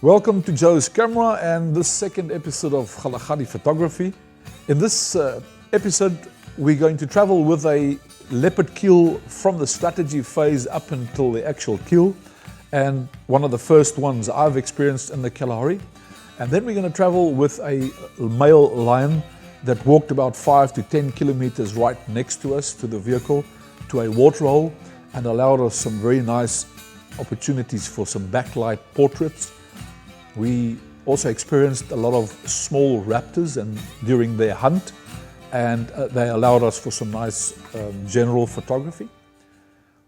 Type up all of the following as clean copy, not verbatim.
Welcome to Joe's Camera and this second episode of Kgalagadi Photography. In this episode, we're going to travel with a leopard keel from the strategy phase up until the actual keel, and one of the first ones I've experienced in the Kalahari. And then we're going to travel with a male lion that walked about 5 to 10 kilometers right next to us, to the vehicle, to a waterhole, and allowed us some very nice opportunities for some backlight portraits. We also experienced a lot of small raptors and during their hunt, and they allowed us for some nice general photography.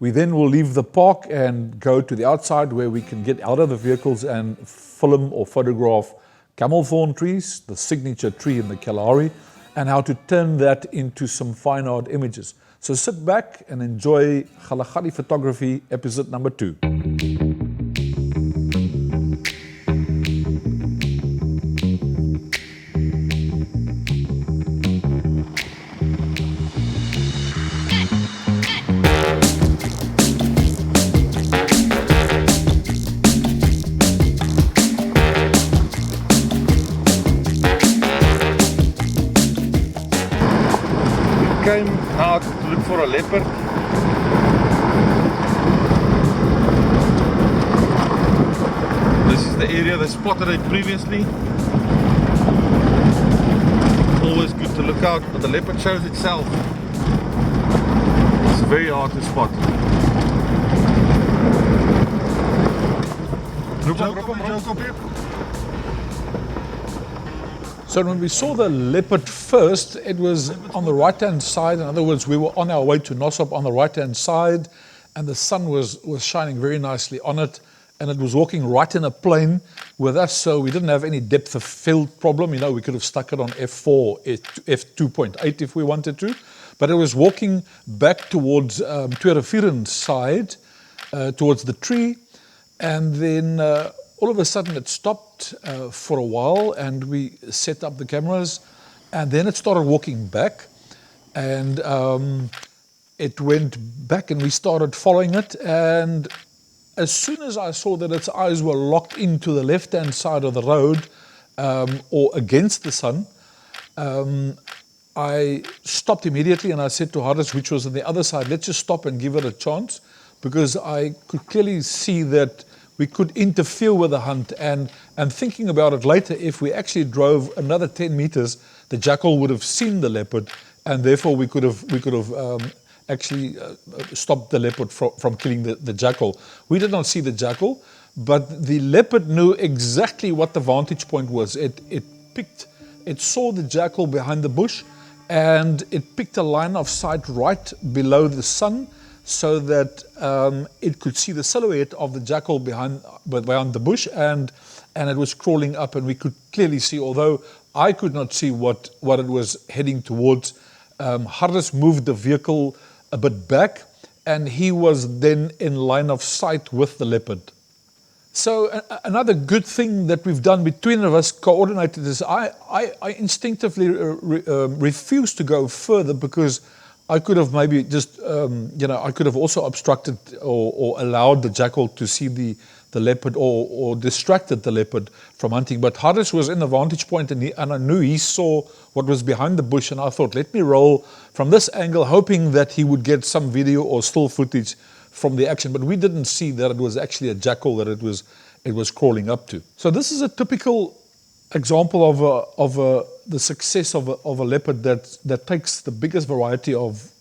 We then will leave the park and go to the outside where we can get out of the vehicles and film or photograph Camelthorn trees, the signature tree in the Kalahari, and how to turn that into some fine art images. So sit back and enjoy Kgalagadi Photography episode number 2. Came out to look for a leopard. This is the area they spotted it previously. Always good to look out, but the leopard shows itself. It's very hard to spot. So when we saw the leopard first, it was on the right-hand side. In other words, we were on our way to Nossob on the right-hand side, and the sun was shining very nicely on it, and it was walking right in a plane with us, so we didn't have any depth of field problem. You know, we could have stuck it on f4, f2.8 if we wanted to, but it was walking back towards Twee Rivieren side, towards the tree, and then all of a sudden it stopped for a while, and we set up the cameras, and then it started walking back, and it went back, and we started following it. And as soon as I saw that its eyes were locked into the left-hand side of the road, or against the sun, I stopped immediately, and I said to Harris, which was on the other side, let's just stop and give it a chance, because I could clearly see that we could interfere with the hunt, and thinking about it later, if we actually drove another 10 meters, the jackal would have seen the leopard, and therefore we could have actually stopped the leopard from killing the jackal. We did not see the jackal, but the leopard knew exactly what the vantage point was. It saw the jackal behind the bush, and it picked a line of sight right below the sun, so that it could see the silhouette of the jackal behind the bush, and it was crawling up, and we could clearly see, although I could not see what it was heading towards. Harris moved the vehicle a bit back, and he was then in line of sight with the leopard. So another good thing that we've done between of us coordinated is I instinctively refused to go further, because I could have maybe just, I could have also obstructed or allowed the jackal to see the leopard, or distracted the leopard from hunting. But Harris was in the vantage point, and I knew he saw what was behind the bush, and I thought, let me roll from this angle, hoping that he would get some video or still footage from the action. But we didn't see that it was actually a jackal that it was crawling up to. So this is a typical example of the success of a leopard that takes the biggest variety of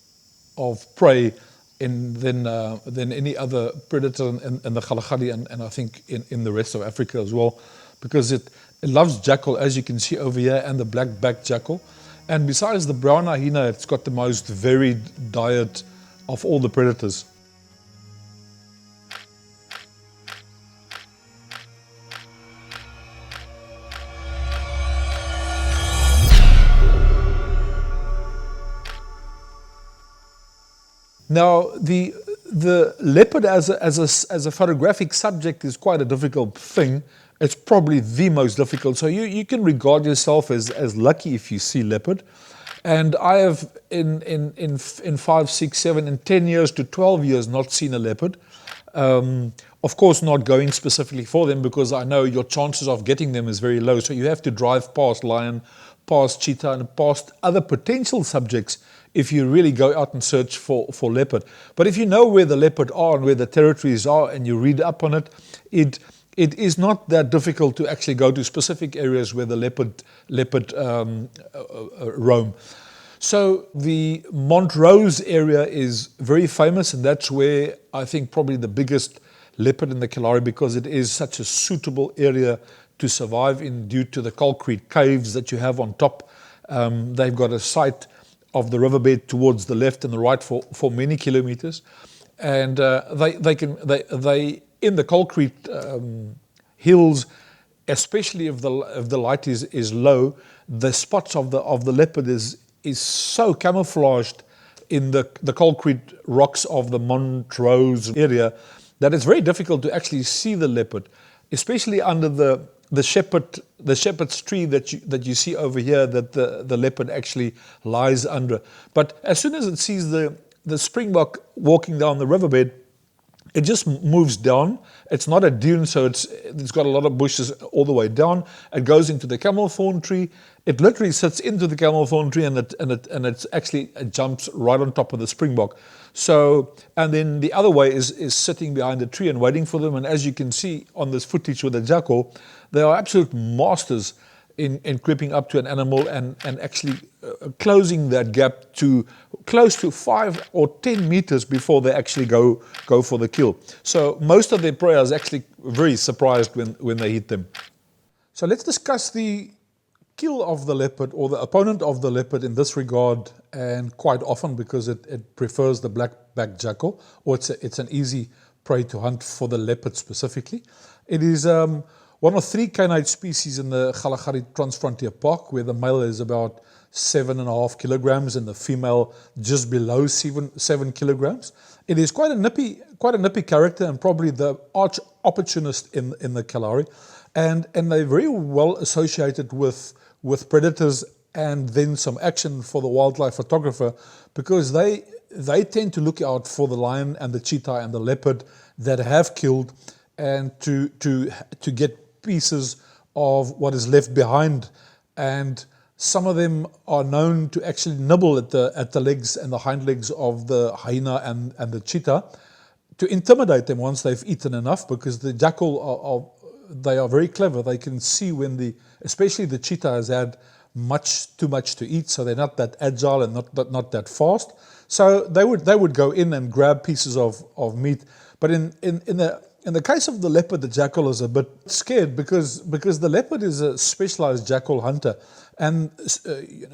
prey than any other predator in the Kgalagadi, and I think in the rest of Africa as well, because it loves jackal, as you can see over here, and the black-backed jackal. And besides the brown hyena, it's got the most varied diet of all the predators. Now, the leopard as a photographic subject is quite a difficult thing. It's probably the most difficult. So you can regard yourself as lucky if you see leopard. And I have in 5, 6, 7, and 10 years to 12 years not seen a leopard. On Of course, not going specifically for them because I know your chances of getting them is very low. So you have to drive past lion, past cheetah, and past other potential subjects if you really go out and search for leopard. But if you know where the leopard are and where the territories are and you read up on it, it is not that difficult to actually go to specific areas where the leopard roam. So the Montrose area is very famous, and that's where I think probably the biggest leopard in the Kalahari, because it is such a suitable area to survive in due to the concrete caves that you have on top. They've got a sight of the riverbed towards the left and the right for many kilometers, and they in the concrete hills, especially if the light is low, the spots of the leopard is so camouflaged in the concrete rocks of the Montrose area that it's very difficult to actually see the leopard, especially under the shepherd's tree that you see over here that the leopard actually lies under. But as soon as it sees the springbok walking down the riverbed, it just moves down. It's not a dune, so it's got a lot of bushes all the way down. It goes into the camelthorn tree. It literally sits into the camelthorn tree, and it jumps right on top of the springbok. So, and then the other way is sitting behind a tree and waiting for them. And as you can see on this footage with the jackal, they are absolute masters in creeping up to an animal and actually closing that gap to close to 5 or 10 meters before they actually go for the kill. So most of their prey is actually very surprised when they hit them. So let's discuss the kill of the leopard, or the opponent of the leopard in this regard, and quite often because it prefers the black-backed jackal, or it's an easy prey to hunt for the leopard specifically. It is one of 3 canine species in the Kgalagadi Transfrontier Park, where the male is about 7.5 kilograms and the female just below 7 kilograms. It is quite a nippy character, and probably the arch opportunist in the Kalahari, and they're very well associated with predators and then some action for the wildlife photographer, because they tend to look out for the lion and the cheetah and the leopard that have killed, and to get pieces of what is left behind. And some of them are known to actually nibble at the legs and the hind legs of the hyena and the cheetah to intimidate them once they've eaten enough, because the jackal they are very clever. They can see when especially the cheetah has had too much to eat, so they're not that agile and not that fast. So they would go in and grab pieces of meat. But in the case of the leopard, the jackal is a bit scared because the leopard is a specialized jackal hunter, and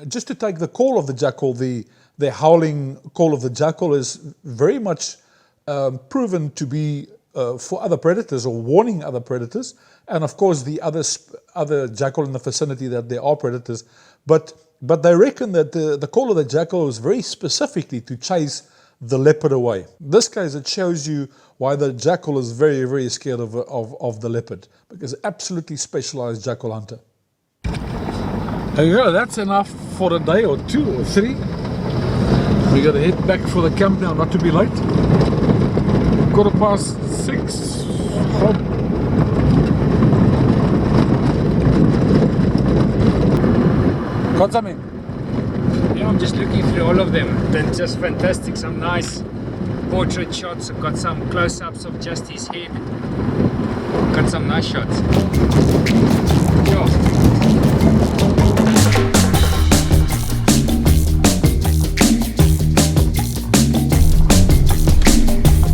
just to take the call of the jackal, the howling call of the jackal is very much proven to be for other predators or warning other predators, and of course the other jackal in the vicinity that there are predators. But they reckon that the call of the jackal is very specifically to chase the leopard away. In this case, it shows you why the jackal is very, very scared of the leopard, because absolutely specialized jackal hunter. There you go, that's enough for a day or 2 or 3. We gotta head back for the camp now, not to be late. 6:15. Got something? Yeah, I'm just looking through all of them. They're just fantastic. Some nice portrait shots. I've got some close-ups of just his head. Got some nice shots. Yeah.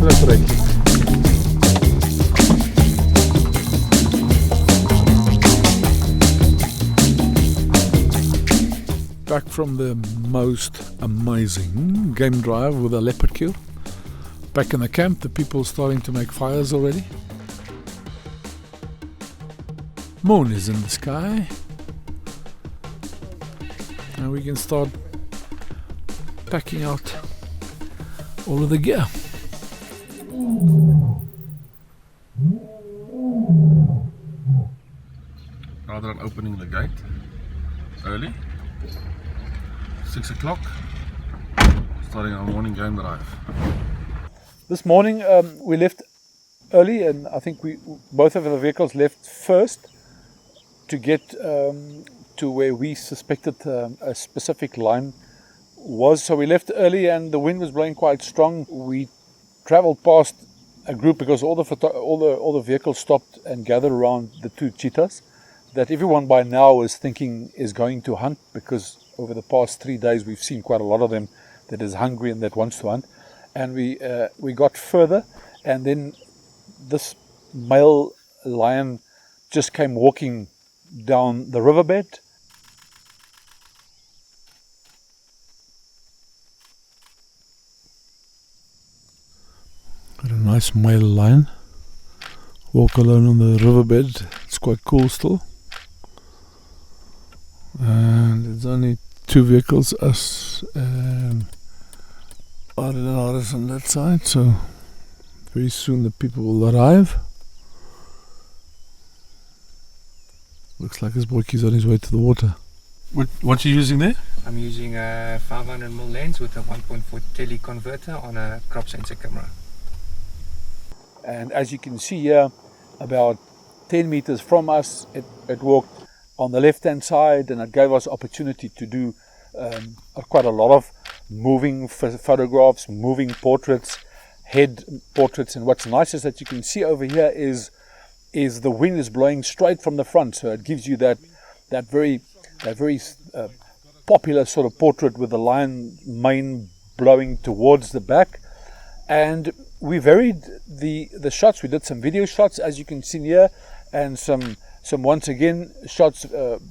That's right. Back from the most amazing game drive with a leopard kill. Back in the camp, the people starting to make fires already. Moon is in the sky. And we can start packing out all of the gear. Rather than opening the gate early, 6 o'clock, starting our morning game drive. This morning we left early, and I think both of the vehicles left first to get to where we suspected a specific line was. So we left early, and the wind was blowing quite strong. We traveled past a group because all the vehicles stopped and gathered around the two cheetahs that everyone by now is thinking is going to hunt, because over the past 3 days we've seen quite a lot of them that is hungry and that wants to hunt. And we got further, and then this male lion just came walking down the riverbed. Got a nice male lion. Walk alone on the riverbed. It's quite cool still. And there's only two vehicles, us and Arden on that side, so very soon the people will arrive. Looks like his boy's on his way to the water. What are you using there? I'm using a 500mm lens with a 1.4 tele converter on a crop sensor camera. And as you can see here, about 10 meters from us, it walked on the left hand side, and it gave us opportunity to do quite a lot of moving photographs, moving portraits, head portraits. And what's nice is that you can see over here is the wind is blowing straight from the front, so it gives you that very popular sort of portrait with the lion mane blowing towards the back. And we varied the shots. We did some video shots, as you can see here, and some once again shots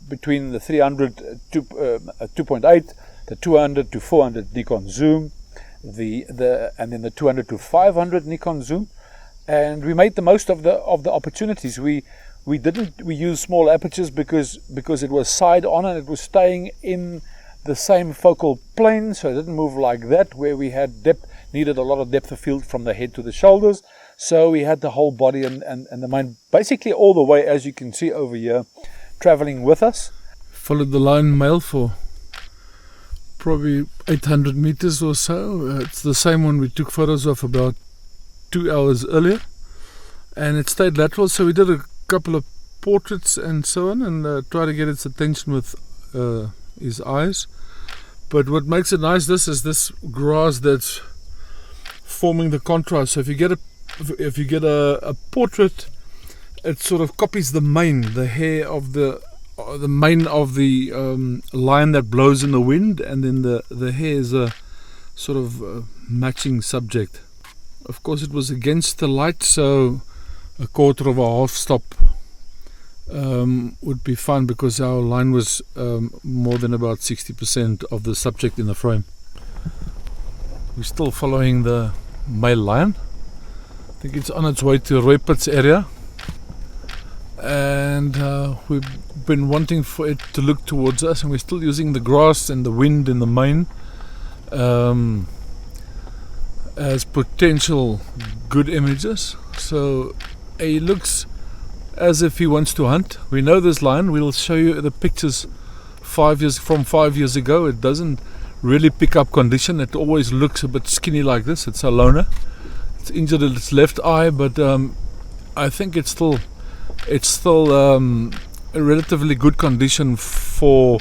between the 300 2.8, the 200 to 400 Nikon zoom, and then the 200 to 500 Nikon zoom. And we made the most of the opportunities. We used small apertures because it was side on and it was staying in the same focal plane, so it didn't move like that, where we had needed a lot of depth of field from the head to the shoulders. So we had the whole body and the mind basically all the way, as you can see over here, traveling with us. Followed the lion male for probably 800 meters or so. It's the same one we took photos of about 2 hours earlier, and it stayed lateral, so we did a couple of portraits and so on, and try to get its attention with his eyes. But what makes it nice, this is this grass that's forming the contrast. So if you get a portrait, it sort of copies the mane, the hair of the mane of the lion that blows in the wind, and then the hair is a sort of matching subject. Of course, it was against the light, so a quarter of a half stop would be fine, because our line was more than about 60% of the subject in the frame. We're still following the male lion. I think it's on its way to Raptors area, and we've been wanting for it to look towards us, and we're still using the grass and the wind in the mane as potential good images. So he looks as if he wants to hunt. We know this lion. We'll show you the pictures 5 years ago. It doesn't really pick up condition. It always looks a bit skinny like this. It's a loner. It's injured in its left eye, but I think it's still a relatively good condition for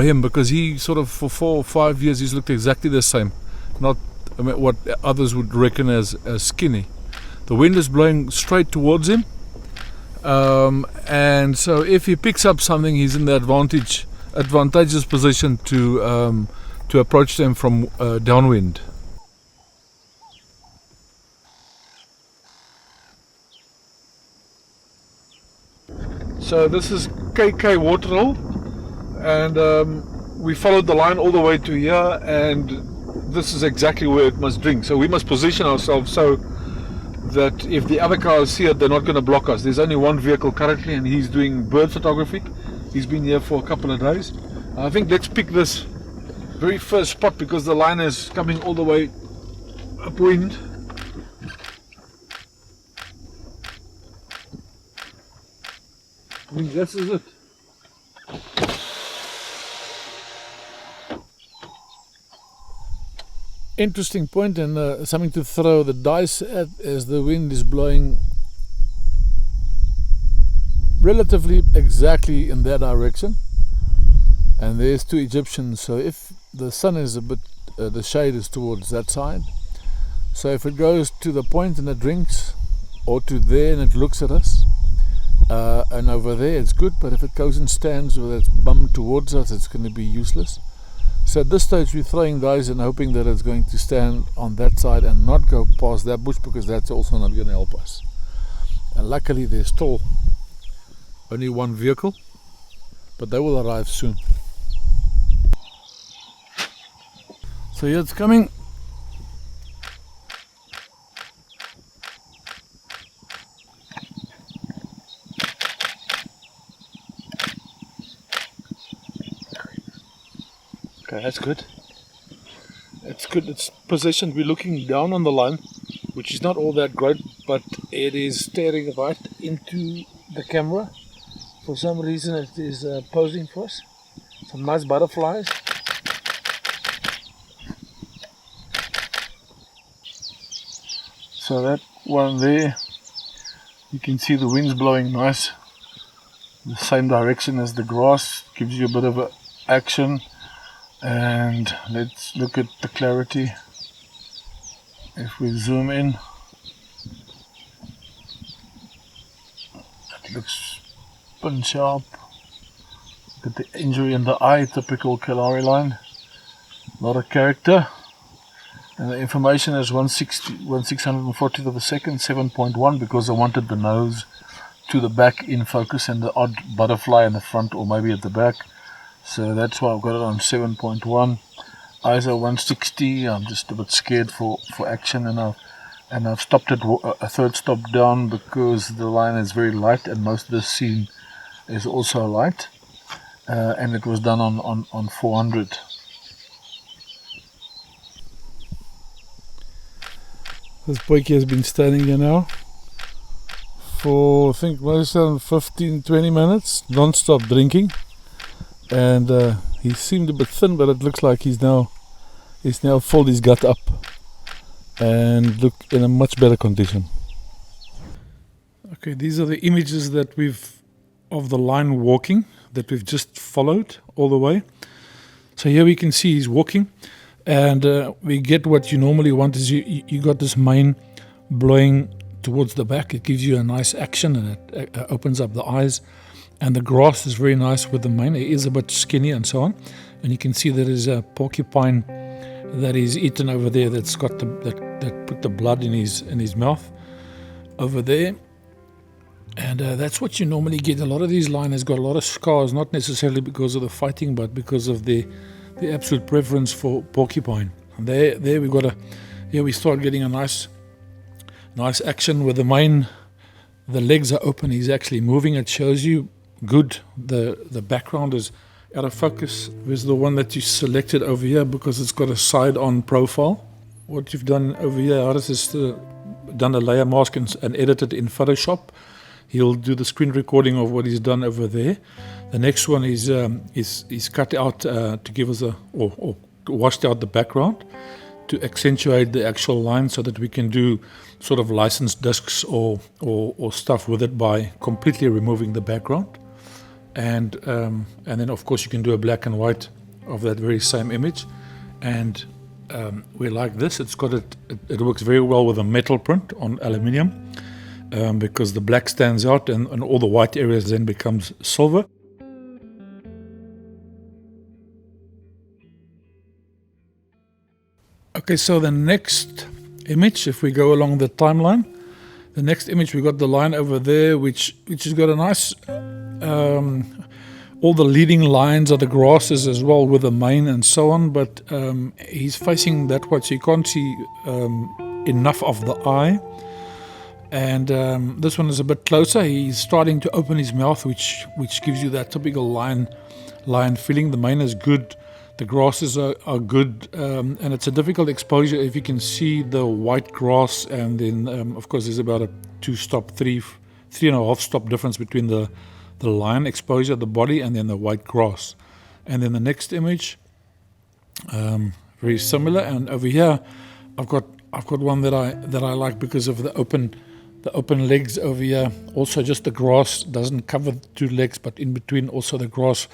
him, because he sort of for 4 or 5 years he's looked exactly the same. Not what others would reckon as skinny. The wind is blowing straight towards him, and so if he picks up something, he's in the advantageous position to approach them from downwind. So this is KK Waterhole, and we followed the line all the way to here, and this is exactly where it must drink. So we must position ourselves so that if the other cars see it, they're not going to block us. There's only one vehicle currently, and he's doing bird photography. He's been here for a couple of days. I think let's pick this very first spot, because the line is coming all the way upwind. I think this is it. interesting point and something to throw the dice at as the wind is blowing relatively exactly in that direction. And there's two Egyptians, so if the sun is a bit, the shade is towards that side. So if it goes to the point and it drinks, or to there and it looks at us, and over there it's good, but if it goes and stands with its bum towards us, it's going to be useless. So at this stage we're throwing dice and hoping that it's going to stand on that side and not go past that bush, because that's also not going to help us. And luckily there's still only one vehicle, but they will arrive soon. So here it's coming. Okay, that's good. It's good. It's positioned. We're looking down on the line, which is not all that great, but it is staring right into the camera. For some reason it is posing for us. Some nice butterflies. So that one there, you can see the wind's blowing nice, the same direction as the grass, gives you a bit of a action. And let's look at the clarity. If we zoom in, it looks pin sharp. Look at the injury in the eye, typical Kalahari line. A lot of character. And the information is 1/640th of a second, 7.1, because I wanted the nose to the back in focus and the odd butterfly in the front or maybe at the back. So that's why I've got it on 7.1. ISO 160. I'm just a bit scared for action, and I've stopped it a third stop down because the line is very light and most of the scene is also light. And it was done on 400. This boykie has been standing here now for I think most of 15-20 minutes, non-stop drinking, and he seemed a bit thin, but it looks like he's now filled his gut up and look in a much better condition. Okay, these are the images that of the line walking that we've just followed all the way. So here we can see he's walking. And we get what you normally want is you got this mane blowing towards the back. It gives you a nice action and it opens up the eyes. And the grass is very nice with the mane. It is a bit skinny and so on. And you can see there is a porcupine that is eaten over there that's got that put the blood in his mouth over there. And that's what you normally get. A lot of these lions has got a lot of scars, not necessarily because of the fighting, but because of the absolute preference for porcupine. And there we start getting a nice action with the mane. The legs are open, he's actually moving. It shows you good. The background is out of focus. There's the one that you selected over here because it's got a side-on profile. What you've done over here, Aris, is done a layer mask and edited in Photoshop. He'll do the screen recording of what he's done over there. The next one is cut out to give us or washed out the background to accentuate the actual line, so that we can do sort of licensed discs or stuff with it by completely removing the background. And then of course you can do a black and white of that very same image. And we like this. It works very well with a metal print on aluminium. Because the black stands out and all the white areas then becomes silver. Okay, so the next image, if we go along the timeline, the next image we got the line over there, which has got a nice, all the leading lines are the grasses as well with the mane and so on, but he's facing that way, so you can't see enough of the eye. And this one is a bit closer. He's starting to open his mouth, which gives you that typical lion feeling. The mane is good, the grasses are good, and it's a difficult exposure if you can see the white grass. And then of course there's about a 3.5 stop difference between the lion exposure, the body, and then the white grass. And then the next image, very similar. And over here, I've got one that I like because of the open legs over here. Also, just the grass doesn't cover the two legs, but in between also the grass.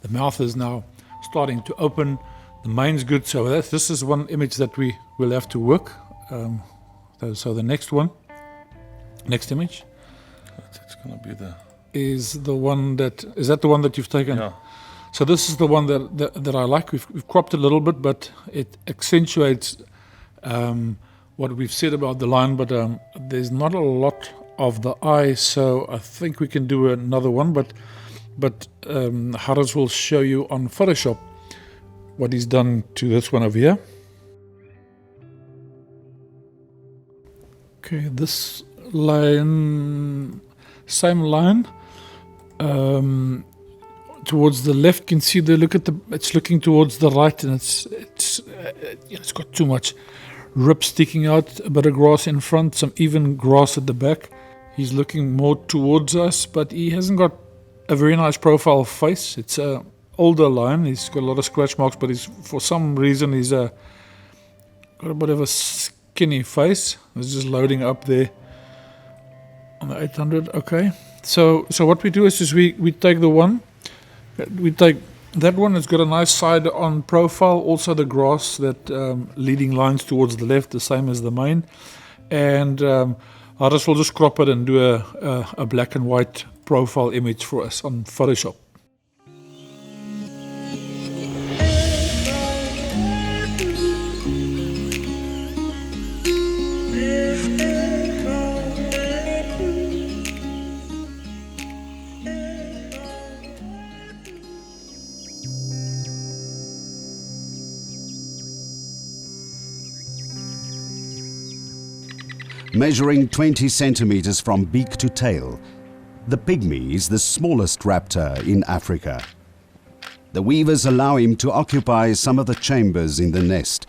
The mouth is now starting to open. The mane's good. So this is one image that we will have to work. So the next image. It's going to be is the one that you've taken? Yeah. So this is the one that I like. We've cropped a little bit, but it accentuates what we've said about the lion, but there's not a lot of the eye, so I think we can do another one, but Haris will show you on Photoshop what he's done to this one over here. Okay, this lion, same lion. Towards the left, you can see it's looking towards the right, and it's got too much rib sticking out, a bit of grass in front, some even grass at the back. He's looking more towards us, but he hasn't got a very nice profile face. It's a older lion. He's got a lot of scratch marks, but for some reason he's got a bit of a skinny face. It's just loading up there on the 800. Okay, so what we do is we take the one. We take that one. It's got a nice side on profile. Also the grass that leading lines towards the left, the same as the mane. And Haris will just crop it and do a black and white profile image for us on Photoshop. Measuring 20 centimeters from beak to tail, the pygmy is the smallest raptor in Africa. The weavers allow him to occupy some of the chambers in the nest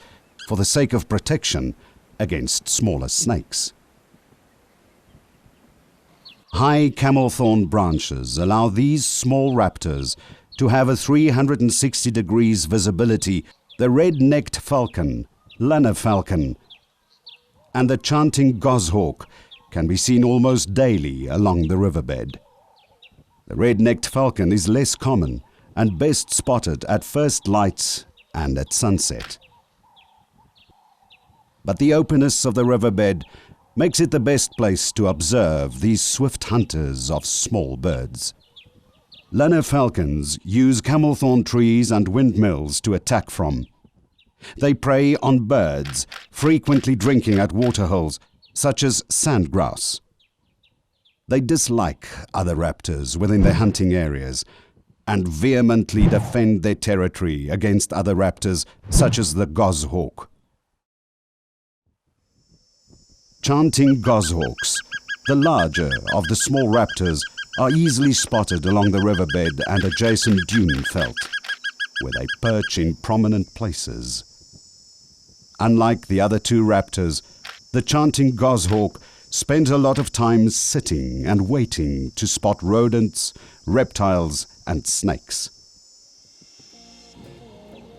for the sake of protection against smaller snakes. High camelthorn branches allow these small raptors to have a 360 degrees visibility. The red-necked falcon, lanner falcon, and the chanting goshawk can be seen almost daily along the riverbed. The red-necked falcon is less common and best spotted at first light and at sunset. But the openness of the riverbed makes it the best place to observe these swift hunters of small birds. Lanner falcons use camelthorn trees and windmills to attack from. They prey on birds, frequently drinking at waterholes, such as sandgrass. They dislike other raptors within their hunting areas and vehemently defend their territory against other raptors, such as the goshawk. Chanting goshawks, the larger of the small raptors, are easily spotted along the riverbed and adjacent dune veld, where they perch in prominent places. Unlike the other two raptors, the chanting goshawk spends a lot of time sitting and waiting to spot rodents, reptiles and snakes.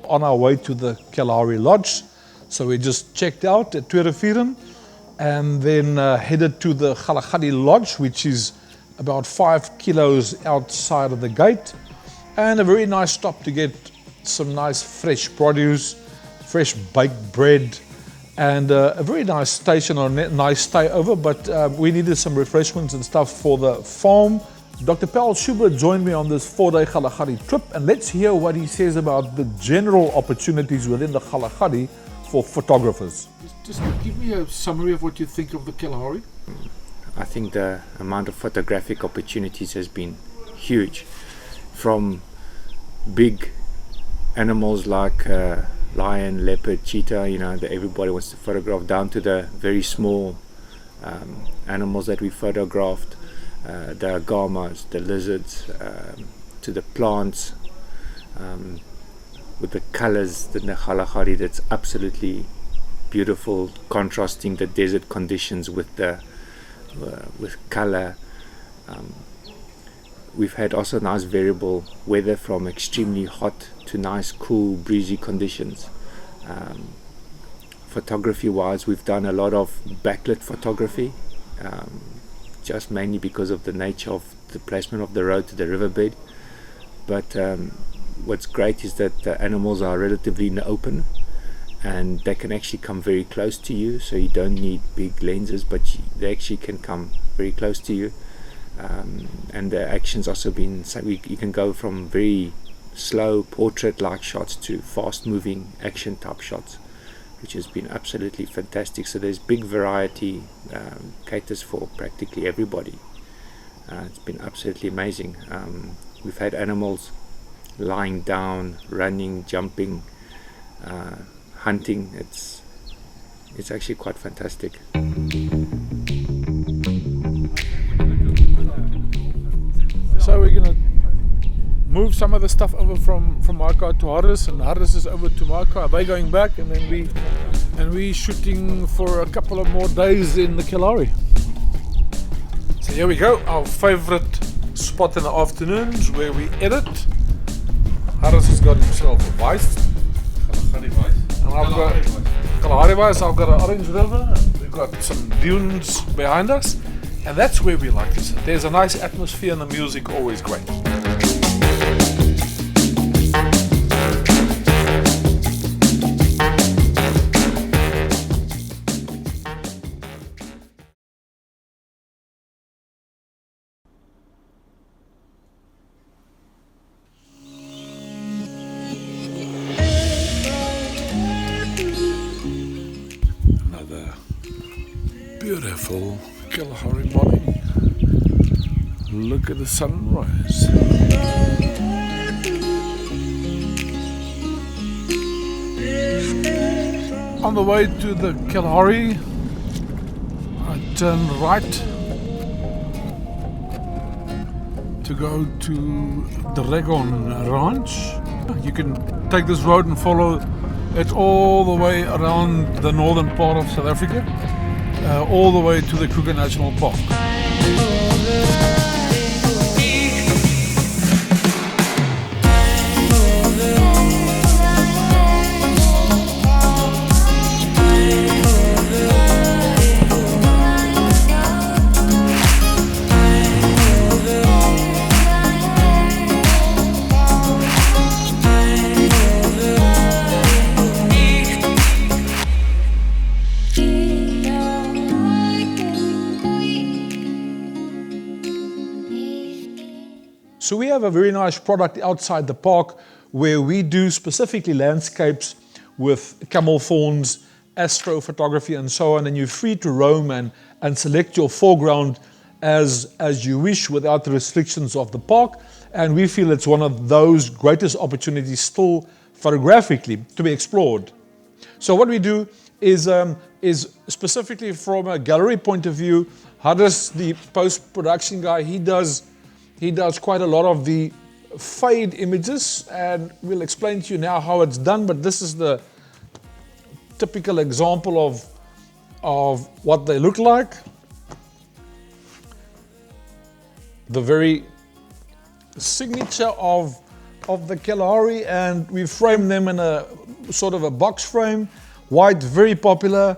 On our way to the Kgalagadi Lodge, so we just checked out at Twee Rivieren and then headed to the Kgalagadi Lodge, which is about 5 kilos outside of the gate, and a very nice stop to get some nice fresh produce, fresh baked bread, and a very nice station or nice stay over, but we needed some refreshments and stuff for the farm. Dr. Paul Schubert joined me on this 4-day Kgalagadi trip, and let's hear what he says about the general opportunities within the Kgalagadi for photographers. Just give me a summary of what you think of the Kalahari. I think the amount of photographic opportunities has been huge, from big animals like lion, leopard, cheetah, that everybody wants to photograph, down to the very small animals that we photographed, the agamas, the lizards, to the plants, with the colors in the Kgalagadi that's absolutely beautiful, contrasting the desert conditions with color. We've had also nice variable weather, from extremely hot to nice cool breezy conditions. Photography wise, we've done a lot of backlit photography, just mainly because of the nature of the placement of the road to the riverbed. But what's great is that the animals are relatively in the open, and they can actually come very close to you, so you don't need big lenses, but they actually can come very close to you. And the action's also been, so you can go from very slow portrait-like shots to fast-moving action type shots, which has been absolutely fantastic. So there's big variety, caters for practically everybody. It's been absolutely amazing. We've had animals lying down, running, jumping, hunting. It's actually quite fantastic. So we're gonna move some of the stuff over from my car to Harris, and Harris is over to my car. They're going back, and then we shooting for a couple of more days in the Kalahari. So here we go, our favorite spot in the afternoons where we edit. Harris has got himself a vice, Kgalagadi Vice. and I've got Kalahari vice. I've got an orange river. We've got some dunes behind us, and that's where we like to sit. There's a nice atmosphere, and the music always great. Beautiful Kalahari morning. Look at the sunrise. On the way to the Kalahari, I turn right to go to the Dragon Ranch. You can take this road and follow it all the way around the northern part of South Africa. All the way to the Kruger National Park. So we have a very nice product outside the park where we do specifically landscapes with camelthorns, astrophotography and so on, and you're free to roam and select your foreground as you wish without the restrictions of the park. And we feel it's one of those greatest opportunities still photographically to be explored. So what we do is specifically from a gallery point of view, Harris, the post-production guy, he does quite a lot of the fade images, and we'll explain to you now how it's done, but this is the typical example of what they look like. The very signature of the Kalahari, and we frame them in a sort of a box frame, white, very popular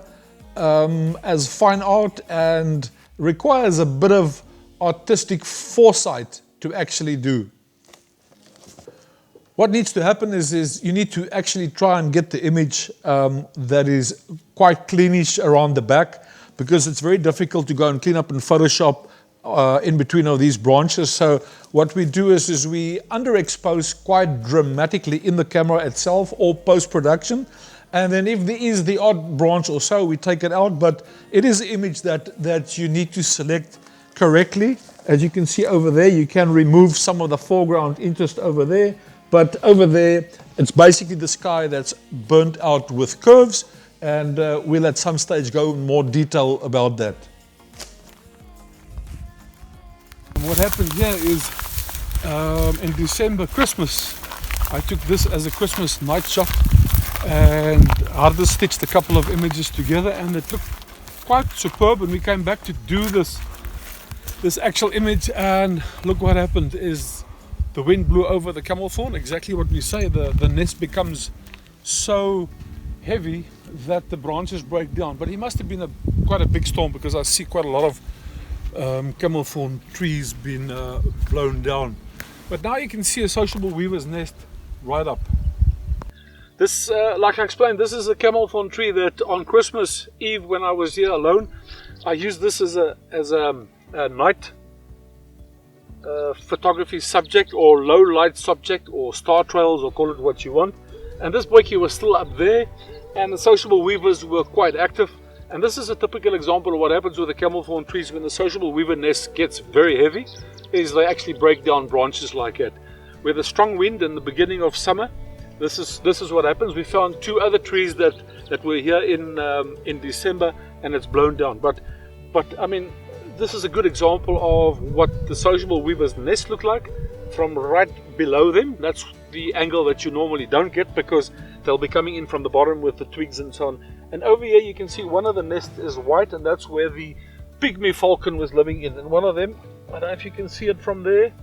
as fine art, and requires a bit of artistic foresight to actually do. What needs to happen is you need to actually try and get the image that is quite cleanish around the back, because it's very difficult to go and clean up in Photoshop in between of these branches. So what we do is we underexpose quite dramatically in the camera itself or post-production, and then if there is the odd branch or so, we take it out, but it is an image that you need to select correctly. As you can see over there, you can remove some of the foreground interest over there, but over there it's basically the sky that's burnt out with curves, and we'll at some stage go in more detail about that. What happened here is in December, Christmas, I took this as a Christmas night shot, and Harder stitched a couple of images together, and it looked quite superb. And we came back to do this actual image, and look what happened is the wind blew over the Camelthorn, exactly what we say. The nest becomes so heavy that the branches break down. But he must have been quite a big storm, because I see quite a lot of Camelthorn trees being blown down. But now you can see a sociable weaver's nest right up. This, like I explained, this is a Camelthorn tree that on Christmas Eve, when I was here alone, I used this as a night photography subject, or low light subject, or star trails, or call it what you want. And this boykie was still up there, and the sociable weavers were quite active. And this is a typical example of what happens with the Camelthorn trees when the sociable weaver nest gets very heavy, is they actually break down branches like that. With a strong wind in the beginning of summer, this is what happens. We found 2 other trees that were here in December, and it's blown down. But I mean, this is a good example of what the sociable weaver's nest look like from right below them. That's the angle that you normally don't get, because they'll be coming in from the bottom with the twigs and so on. And over here you can see one of the nests is white, and that's where the Pygmy falcon was living in. And one of them, I don't know if you can see it from there,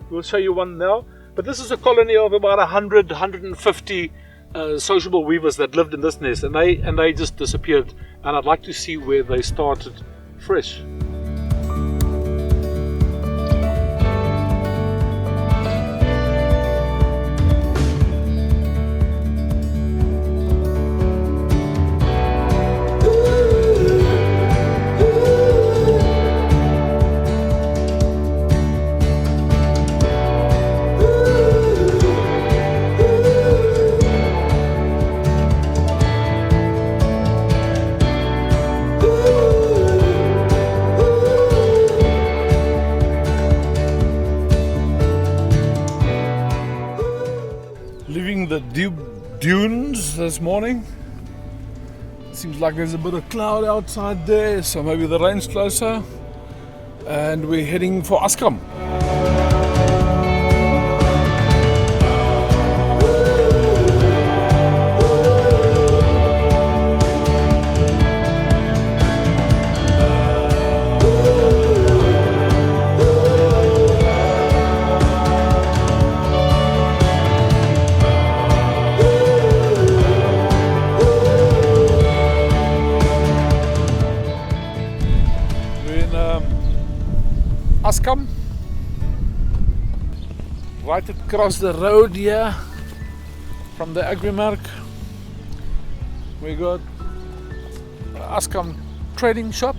we'll show you one now. But this is a colony of about 100, 150 sociable weavers that lived in this nest, and they just disappeared. And I'd like to see where they started fresh. The dunes this morning. Seems like there's a bit of cloud outside there, so maybe the rain's closer, and we're heading for Ascom. Ascom, right across the road here from the Agrimark. We got Ascom trading shop,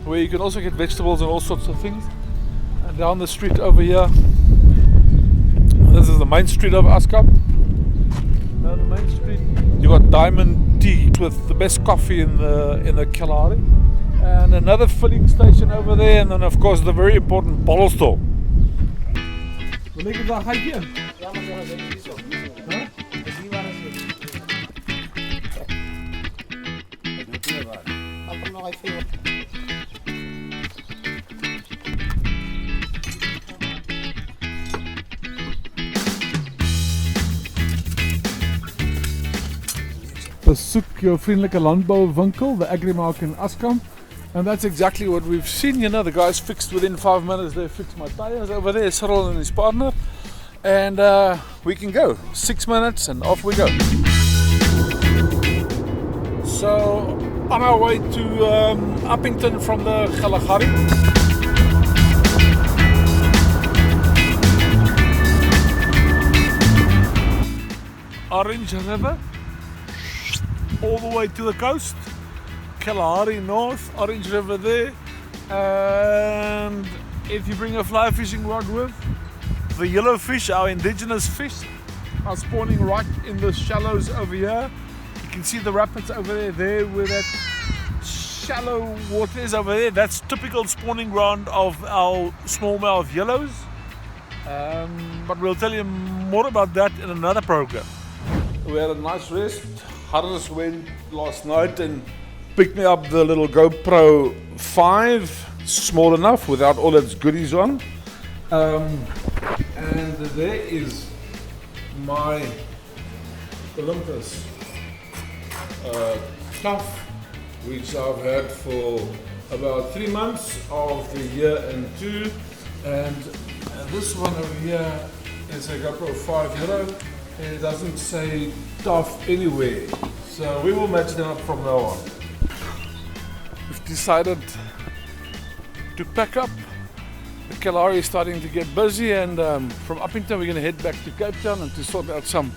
where you can also get vegetables and all sorts of things. And down the street over here, this is the main street of Ascom. Down the main street, you got Diamond Tea with the best coffee in the Kalahari. And another filling station over there, and then of course the very important bottle store. Wil ek dit daar gaan gee? Ja, maar ja, dit is so. Hæ? Dis nie waar is dit. Dit is waar. Ek kom nog even. Besoek jou vriendelike landbouwinkel, the Agrimark in Ascom. And that's exactly what we've seen. You know, the guys fixed within 5 minutes. They fixed my tires over there, Cyril and his partner, and we can go. 6 minutes and off we go. So on our way to Uppington from the Kgalagadi. Orange River, all the way to the coast. Kalahari north, Orange River there, and if you bring a fly fishing rod with, the yellow fish, our indigenous fish, are spawning right in the shallows over here. You can see the rapids over there where that shallow water is over there. That's typical spawning ground of our smallmouth yellows, but we'll tell you more about that in another program. We had a nice rest. Harris went last night and picked me up the little GoPro 5, small enough without all its goodies on. And there is my Olympus stuff, which I've had for about 3 months of the year and 2. And this one over here is a GoPro 5 Hero, and it doesn't say tough anywhere. So we will match them up from now on. We've decided to pack up. The Kalahari is starting to get busy, and from Uppington we're going to head back to Cape Town and to sort out some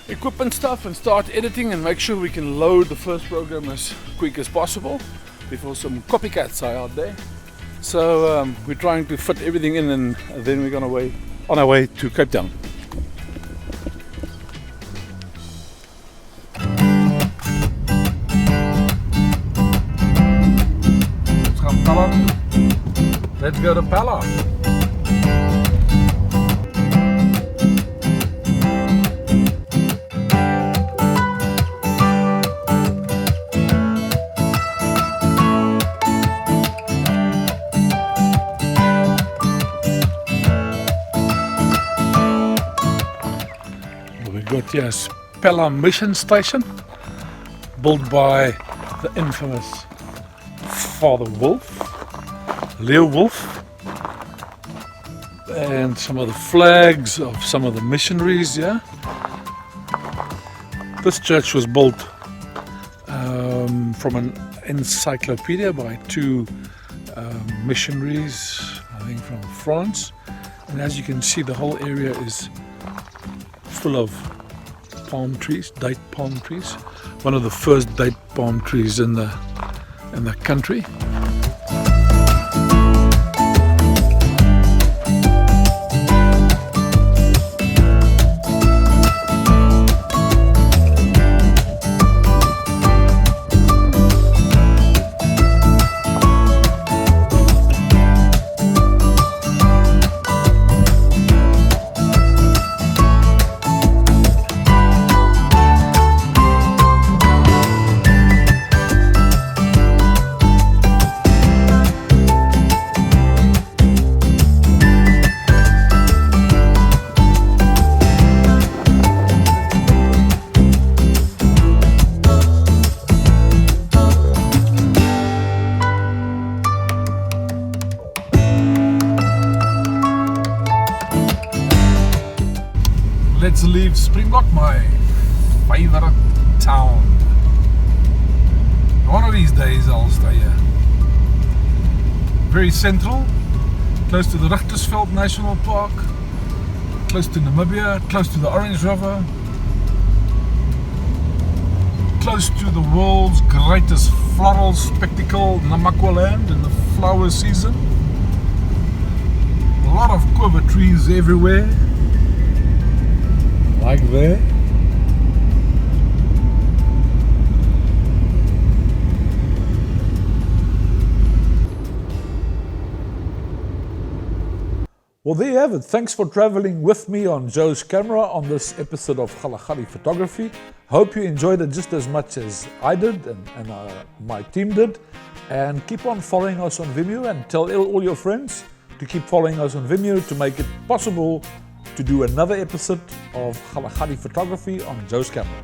equipment stuff and start editing and make sure we can load the first program as quick as possible before some copycats are out there. So we're trying to fit everything in, and then we're on our way to Cape Town. Let's go to Pella. We got here Pella Mission Station, built by the infamous Father Wolf, Leo Wolf, and some of the flags of some of the missionaries. Yeah, this church was built from an encyclopedia by two missionaries, I think from France. And as you can see, the whole area is full of palm trees, date palm trees. One of the first date palm trees in the country. Let's leave Springbok, my favorite town. One of these days I'll stay here. Very central, close to the Raptors National Park, close to Namibia, close to the Orange River, close to the world's greatest floral spectacle, Namakwa land, in the flower season. A lot of quiver trees everywhere. Like there. Well, there you have it. Thanks for traveling with me on Joe's camera on this episode of Kgalagadi Photography. Hope you enjoyed it just as much as I did and my team did. And keep on following us on Vimeo, and tell all your friends to keep following us on Vimeo to make it possible to do another episode of Kgalagadi Photography on Joe's camera.